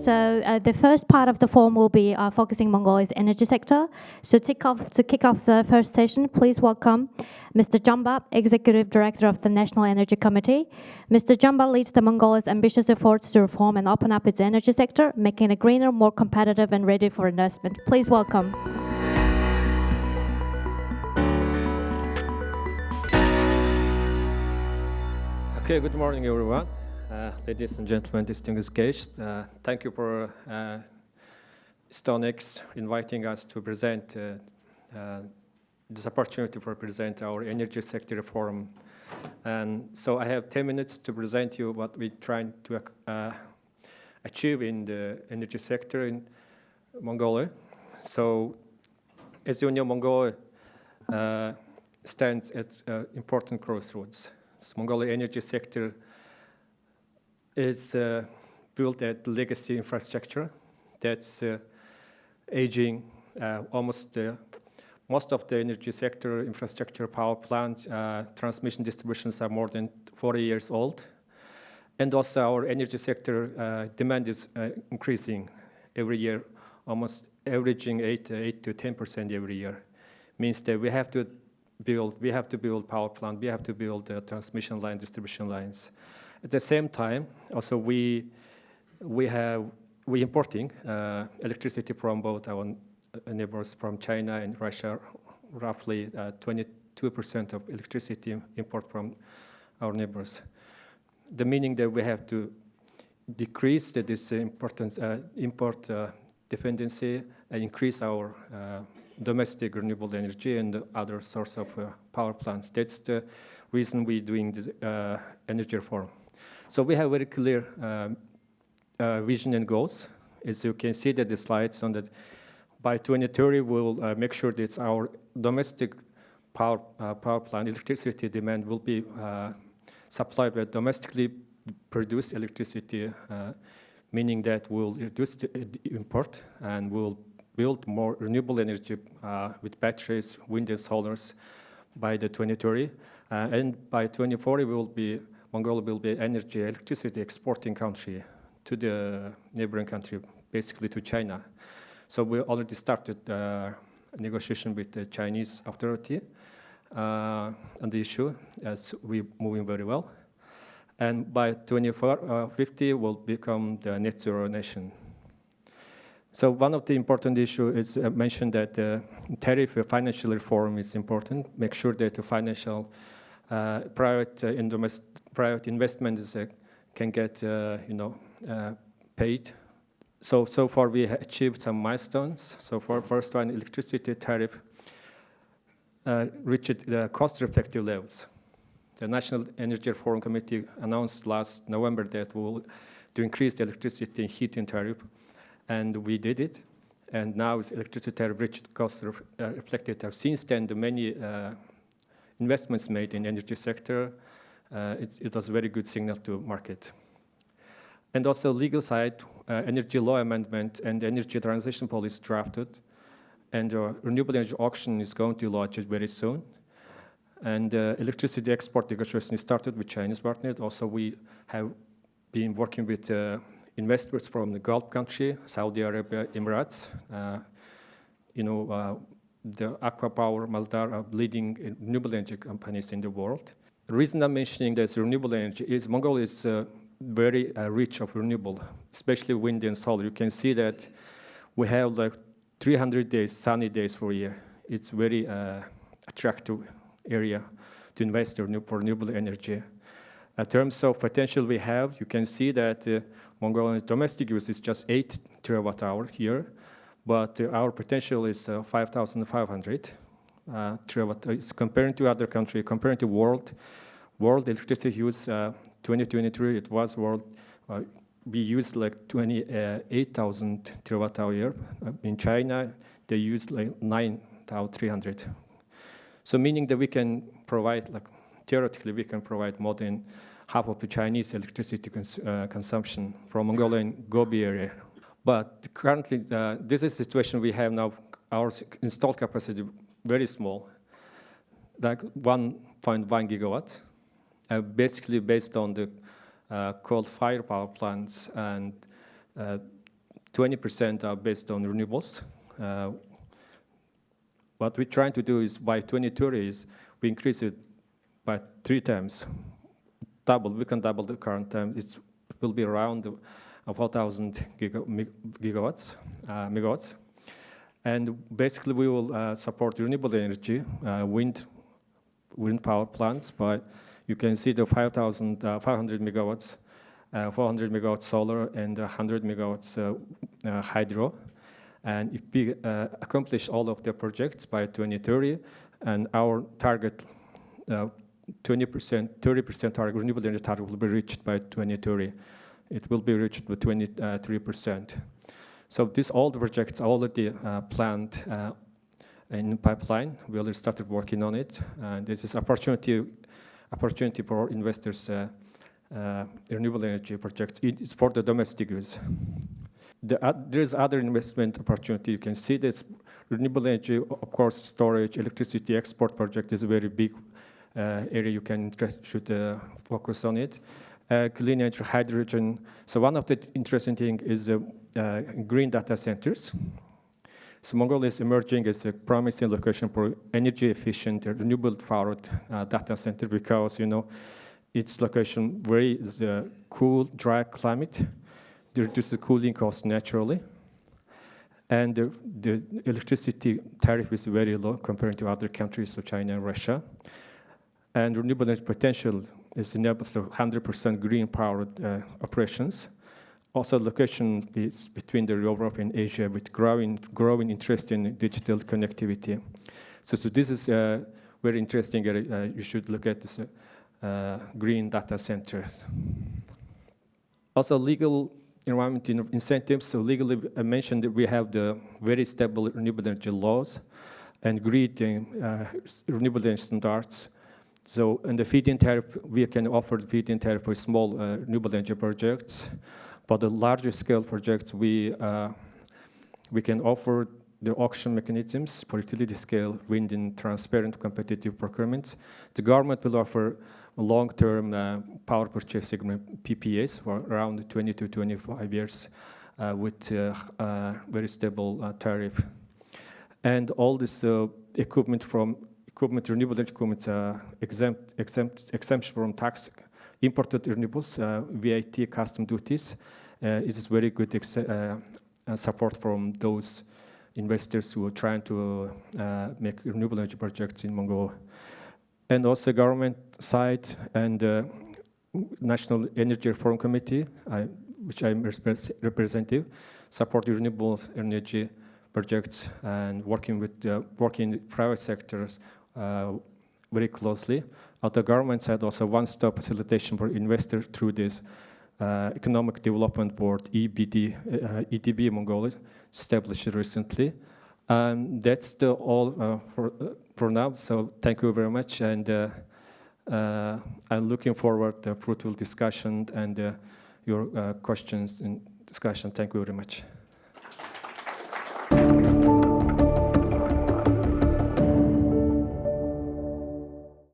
The first part of the forum will be focusing Mongolia's energy sector. So to kick off the first session, please welcome Mr. Jambaa, Executive Director of the National Energy Committee. Mr. Jambaa leads the Mongolia's ambitious efforts to reform and open up its energy sector, making it greener, more competitive, and ready for investment. Please welcome. Okay, good morning, everyone. Ladies and gentlemen, distinguished guests, thank you for StoneX inviting us to present this opportunity to present our energy sector reform. And so I have 10 minutes to present you what we're trying to achieve in the energy sector in Mongolia. So, as you know, Mongolia stands at important crossroads. So Mongolia energy sector is built at legacy infrastructure that's aging. Most of the energy sector infrastructure, power plants, transmission distributions are more than 40 years old. And also our energy sector demand is increasing every year, almost averaging 8 to 10% every year. Means that we have to build power plant, we have to build transmission line, distribution lines. At the same time, also we importing electricity from both our neighbors from China and Russia. Roughly 22% of electricity import from our neighbors. The meaning that we have to decrease this import dependency and increase our domestic renewable energy and the other source of power plants. That's the reason we're doing this energy reform. So we have very clear vision and goals. As you can see that the slides on that, by 2030 we'll make sure that our domestic power plant electricity demand will be supplied by domestically produced electricity, meaning that we'll reduce the import and we'll build more renewable energy with batteries, wind and solars by the 2030. And by 2040, Mongolia will be electricity exporting country to the neighboring country, basically to China. So we already started negotiation with the Chinese authority on the issue, as we're moving very well. And by 2050, we'll become the net zero nation. So one of the important issues is mentioned that tariff financial reform is important. Make sure that the financial private investments can get paid. So far we have achieved some milestones. So for first one, electricity tariff reached the cost-effective levels. The National Energy Forum Committee announced last November that we'll increase the electricity and heating tariff. And we did it, and now electricity tariff reached cost reflected. Since then, the many investments made in energy sector, it was a very good signal to market. And also legal side, energy law amendment and energy transition policy drafted, and renewable energy auction is going to launch it very soon. And electricity export negotiation started with Chinese partners. Also, we have been working with investors from the Gulf country, Saudi Arabia, Emirates. The Aqua Power, Masdar are leading renewable energy companies in the world. The reason I'm mentioning this renewable energy is Mongolia is very rich of renewable, especially wind and solar. You can see that we have like 300 days, sunny days per year. It's very attractive area to invest for renewable energy. In terms of potential we have, you can see that Mongolian domestic use is just 8 terawatt-hour here, but our potential is 5,500 terawatt. It's comparing to other countries, comparing to world electricity use. 2023, it was world. We used like 28,000 terawatt-hour a year. In China, they used like 9,300. So meaning that we can provide, like theoretically, we can provide more than half of the Chinese electricity consumption from Mongolia and Gobi area. But currently, this is the situation we have now. Our installed capacity very small, like 1.1 gigawatt, basically based on the coal-fired power plants and 20% are based on renewables. What we're trying to do is by 2030 is we increase it by 3 times. We can double the current time. It will be around 4,000 megawatts. And basically we will support renewable energy, wind power plants, but you can see the 500 megawatts, 400 megawatts solar and 100 megawatts hydro. And if we accomplish all of the projects by 2030, and our target 20%, 30% target, renewable energy target will be reached by 2030. It will be reached with 23%. So all the projects are already planned in pipeline. We already started working on it. And this is opportunity for investors, renewable energy projects. It's for the domestic use. There's other investment opportunity. You can see this renewable energy, of course, storage, electricity export project is a very big area you should focus on it. Clean energy, hydrogen. So one of the interesting things is green data centers. So Mongolia is emerging as a promising location for energy efficient, renewable powered data center because, its location is a cool, dry climate. They reduce the cooling cost naturally. And the electricity tariff is very low compared to other countries, so China and Russia. And renewable energy potential is enables 100% green powered operations. Also, location is between Europe and Asia with growing interest in digital connectivity. So this is very interesting. You should look at this green data centers. Also, legal environment incentives. So legally, I mentioned that we have the very stable renewable energy laws and grid renewable energy standards. So in the feed-in tariff, we can offer the feed-in tariff for small renewable energy projects. For the larger scale projects, we can offer the auction mechanisms for utility scale wind in transparent competitive procurements. The government will offer long-term power purchase agreement PPAs for around 20 to 25 years with very stable tariff. And all this renewable energy equipment exemption from tax, imported renewables, VAT custom duties, is very good support from those investors who are trying to make renewable energy projects in Mongolia. And also government side and National Energy Forum Committee, which I'm representative, support renewable energy projects and working with private sectors very closely. At the government side, also one-stop facilitation for investors through this Economic Development Board, EDB Mongolia, established recently. That's all for now. So thank you very much, and I'm looking forward to fruitful discussion and your questions and discussion. Thank you very much.